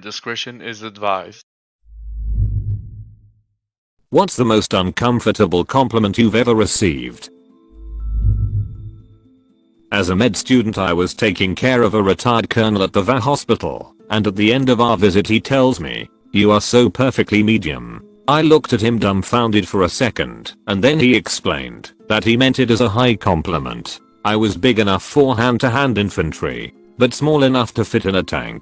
discretion is advised. What's the most uncomfortable compliment you've ever received? As a med student, I was taking care of a retired colonel at the VA hospital, and at the end of our visit he tells me, "You are so perfectly medium." I looked at him dumbfounded for a second, and then he explained that he meant it as a high compliment. I was big enough for hand-to-hand infantry, but small enough to fit in a tank.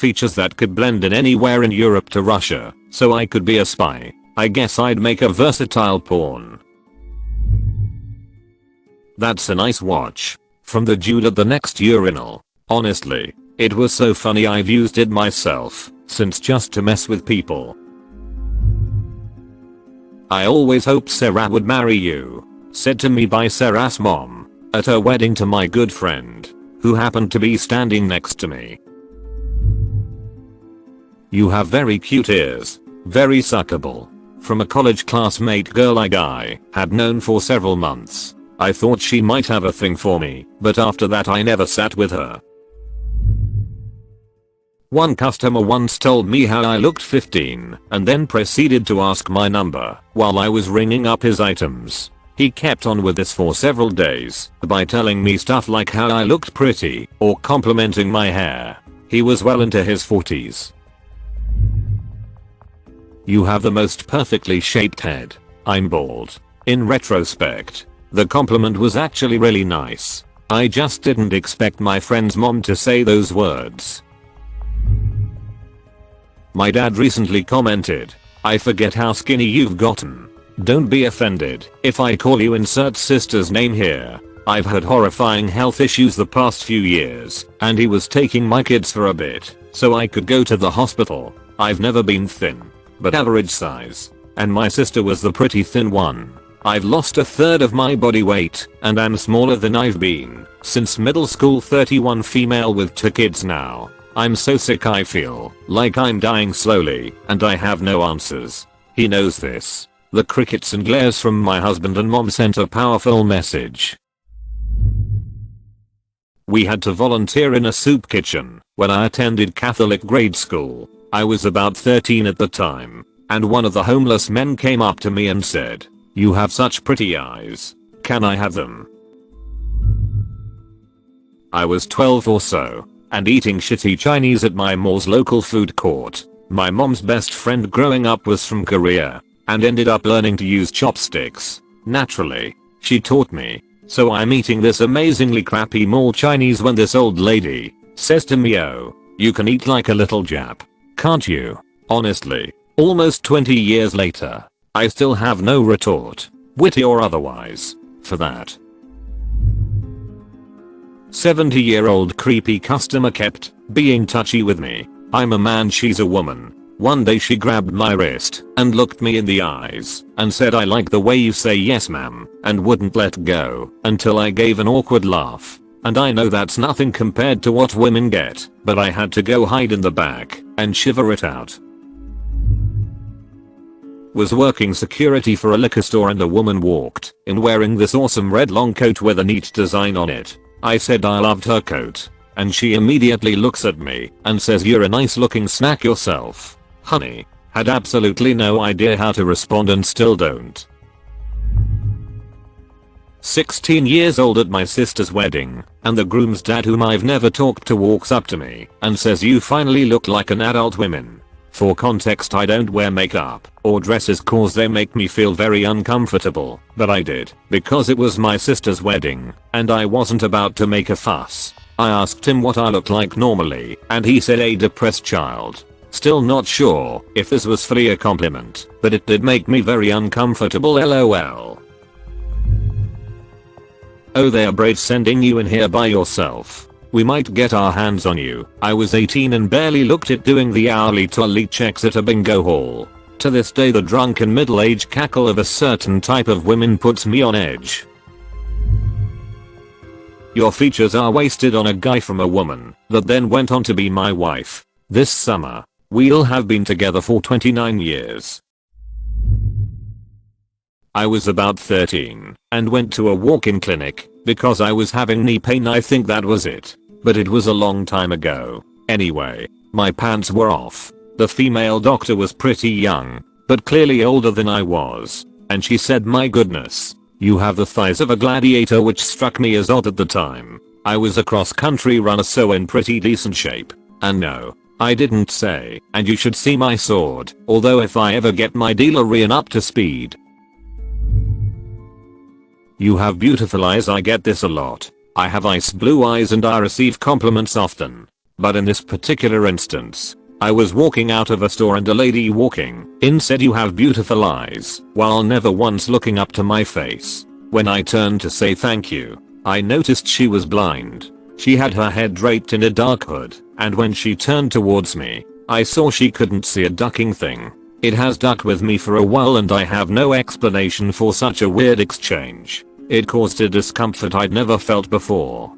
Features that could blend in anywhere in Europe to Russia, so I could be a spy. I guess I'd make a versatile pawn. That's a nice watch. From the dude at the next urinal. Honestly, it was so funny I've used it myself, since just to mess with people. "I always hoped Sarah would marry you," said to me by Sarah's mom, at her wedding to my good friend, who happened to be standing next to me. "You have very cute ears. Very suckable." From a college classmate girl I had known for several months. I thought she might have a thing for me, but after that I never sat with her. One customer once told me how I looked 15 and then proceeded to ask my number while I was ringing up his items. He kept on with this for several days by telling me stuff like how I looked pretty or complimenting my hair. He was well into his 40s. "You have the most perfectly shaped head." I'm bald. In retrospect, the compliment was actually really nice. I just didn't expect my friend's mom to say those words. My dad recently commented, "I forget how skinny you've gotten. Don't be offended if I call you insert sister's name here. I've had horrifying health issues the past few years, and he was taking my kids for a bit, so I could go to the hospital. I've never been thin, but average size. And my sister was the pretty thin one. I've lost a third of my body weight, and I'm smaller than I've been since middle school. 31 female with 2 kids now. I'm so sick I feel like I'm dying slowly, and I have no answers." He knows this. The crickets and glares from my husband and mom sent a powerful message. We had to volunteer in a soup kitchen when I attended Catholic grade school. I was about 13 at the time, and one of the homeless men came up to me and said, "You have such pretty eyes. Can I have them?" I was 12 or so, and eating shitty Chinese at my mall's local food court. My mom's best friend growing up was from Korea, and ended up learning to use chopsticks. Naturally, she taught me. So I'm eating this amazingly crappy mall Chinese when this old lady says to me, "Oh, you can eat like a little Jap, can't you?" Honestly, almost 20 years later, I still have no retort, witty or otherwise, for that. 70-year-old creepy customer kept being touchy with me. I'm a man, she's a woman. One day she grabbed my wrist and looked me in the eyes and said, "I like the way you say yes ma'am," and wouldn't let go until I gave an awkward laugh. And I know that's nothing compared to what women get, but I had to go hide in the back and shiver it out. Was working security for a liquor store and a woman walked in wearing this awesome red long coat with a neat design on it. I said I loved her coat, and she immediately looks at me and says, "You're a nice looking snack yourself, honey." Had absolutely no idea how to respond and still don't. 16 years old at my sister's wedding, and the groom's dad, whom I've never talked to, walks up to me and says, "You finally look like an adult woman." For context, I don't wear makeup or dresses cause they make me feel very uncomfortable, but I did because it was my sister's wedding and I wasn't about to make a fuss. I asked him what I looked like normally, and he said a depressed child. Still not sure if this was fully a compliment, but it did make me very uncomfortable, lol. "Oh, they are brave sending you in here by yourself. We might get our hands on you." I was 18 and barely looked at doing the hourly toilet checks at a bingo hall. To this day, the drunken middle-aged cackle of a certain type of women puts me on edge. "Your features are wasted on a guy from a woman that then went on to be my wife. This summer, we'll have been together for 29 years. I was about 13 and went to a walk-in clinic because I was having knee pain. I think that was it, but it was a long time ago. Anyway, My pants were off. The female doctor was pretty young, but clearly older than I was, and she said, "My goodness, you have the thighs of a gladiator," which struck me as odd at the time. I was a cross-country runner, so in pretty decent shape. And no, I didn't say, "And you should see my sword," although if I ever get my DeLorean up to speed. You have beautiful eyes. I get this a lot. I have ice blue eyes and I receive compliments often. But in this particular instance, I was walking out of a store and a lady walking in said, "You have beautiful eyes," while never once looking up to my face. When I turned to say thank you, I noticed she was blind. She had her head draped in a dark hood, and when she turned towards me, I saw she couldn't see a ducking thing. It has ducked with me for a while and I have no explanation for such a weird exchange. It caused a discomfort I'd never felt before.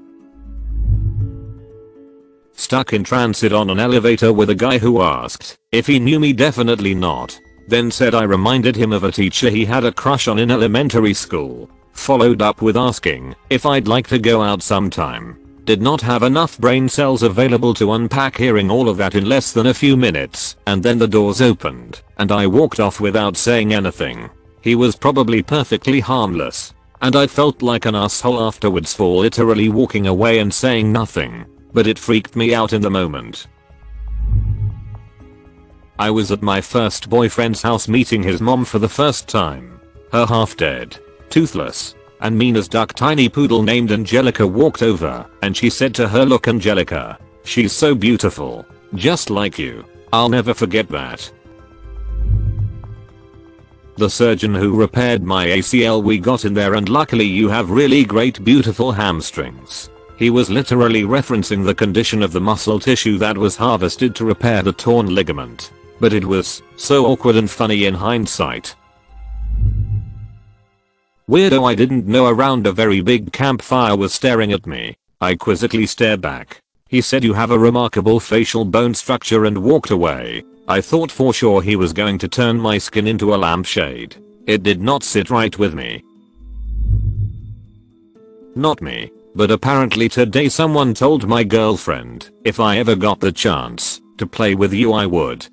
Stuck in transit on an elevator with a guy who asked if he knew me. Definitely not. Then said I reminded him of a teacher he had a crush on in elementary school. Followed up with asking if I'd like to go out sometime. Did not have enough brain cells available to unpack hearing all of that in less than a few minutes, and then the doors opened and I walked off without saying anything. He was probably perfectly harmless, and I felt like an asshole afterwards for literally walking away and saying nothing. But it freaked me out in the moment. I was at my first boyfriend's house meeting his mom for the first time. Her half-dead, toothless, and mean as duck tiny poodle named Angelica walked over, and she said to her, "Look, Angelica, she's so beautiful, just like you." I'll never forget that. The surgeon who repaired my ACL, we got in there and luckily you have really great beautiful hamstrings. He was literally referencing the condition of the muscle tissue that was harvested to repair the torn ligament. But it was so awkward and funny in hindsight. Weirdo I didn't know around a very big campfire was staring at me. I quizzically stared back. He said, "You have a remarkable facial bone structure," and walked away. I thought for sure he was going to turn my skin into a lampshade. It did not sit right with me. Not me. But apparently today someone told my girlfriend if I ever got the chance to play with you I would.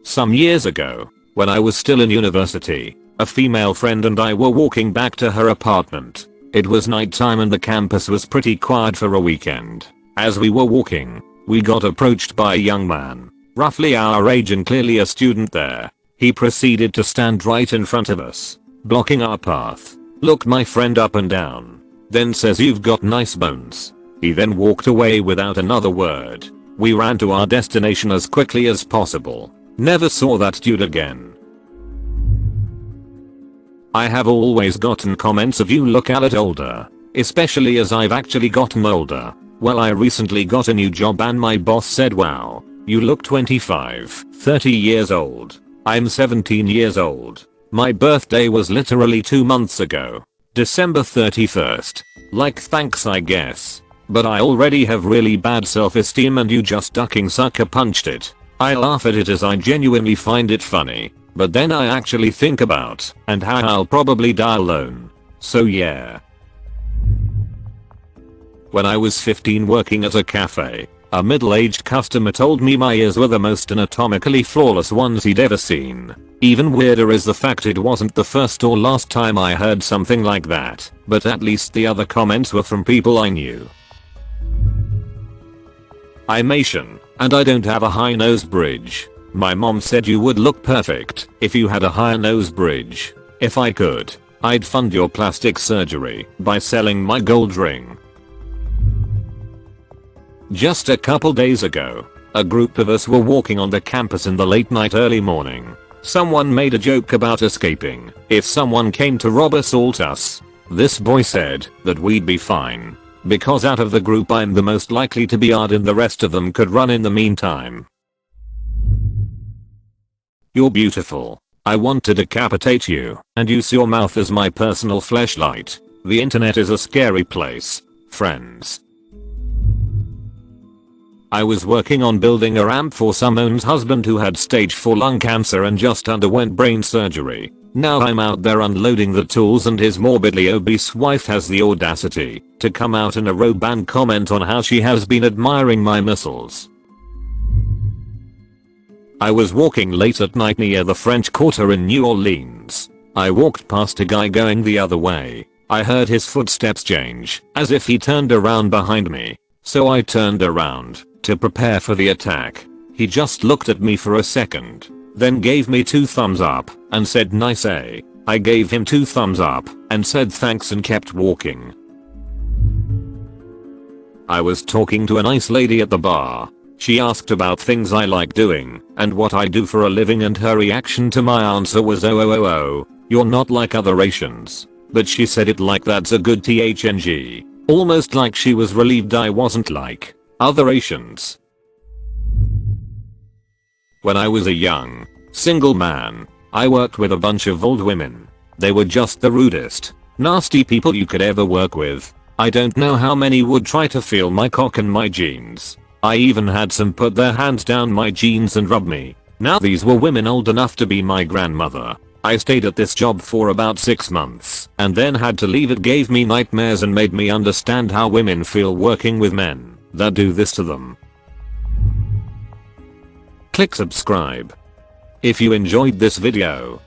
Some years ago, when I was still in university, a female friend and I were walking back to her apartment. It was nighttime and the campus was pretty quiet for a weekend. As we were walking, we got approached by a young man, roughly our age and clearly a student there. He proceeded to stand right in front of us, blocking our path. Looked my friend up and down, then says, "You've got nice bones." He then walked away without another word. We ran to our destination as quickly as possible. Never saw that dude again. I have always gotten comments of "you look a lot older," especially as I've actually gotten older. Well, I recently got a new job and my boss said, "Wow, you look 25, 30 years old." I'm 17 years old. My birthday was literally 2 months ago, December 31st. Like, thanks I guess. But I already have really bad self-esteem and you just ducking sucker punched it. I laugh at it as I genuinely find it funny, but then I actually think about and how I'll probably die alone. So yeah. When I was 15 working at a cafe, a middle-aged customer told me my ears were the most anatomically flawless ones he'd ever seen. Even weirder is the fact it wasn't the first or last time I heard something like that, but at least the other comments were from people I knew. I'm Asian, and I don't have a high nose bridge. My mom said you would look perfect if you had a higher nose bridge. If I could, I'd fund your plastic surgery by selling my gold ring. Just a couple days ago, a group of us were walking on the campus in the late night early morning. Someone made a joke about escaping if someone came to rob assault us. This boy said that we'd be fine, because out of the group I'm the most likely to be hard and the rest of them could run in the meantime. You're beautiful. I want to decapitate you and use your mouth as my personal fleshlight. The internet is a scary place, friends. I was working on building a ramp for someone's husband who had stage 4 lung cancer and just underwent brain surgery. Now I'm out there unloading the tools and his morbidly obese wife has the audacity to come out in a robe and comment on how she has been admiring my muscles. I was walking late at night near the French Quarter in New Orleans. I walked past a guy going the other way. I heard his footsteps change, as if he turned around behind me. So I turned around to prepare for the attack. He just looked at me for a second, then gave me 2 thumbs up and said nice A. I gave him 2 thumbs up and said thanks and kept walking. I was talking to a nice lady at the bar. She asked about things I like doing and what I do for a living, and her reaction to my answer was oh, you're not like other Asians. But she said it like that's a good thing. Almost like she was relieved I wasn't like other Asians. When I was a young, single man, I worked with a bunch of old women. They were just the rudest, nasty people you could ever work with. I don't know how many would try to feel my cock and my jeans. I even had some put their hands down my jeans and rub me. Now these were women old enough to be my grandmother. I stayed at this job for about 6 months and then had to leave. It gave me nightmares and made me understand how women feel working with men that do this to them. Click subscribe if you enjoyed this video.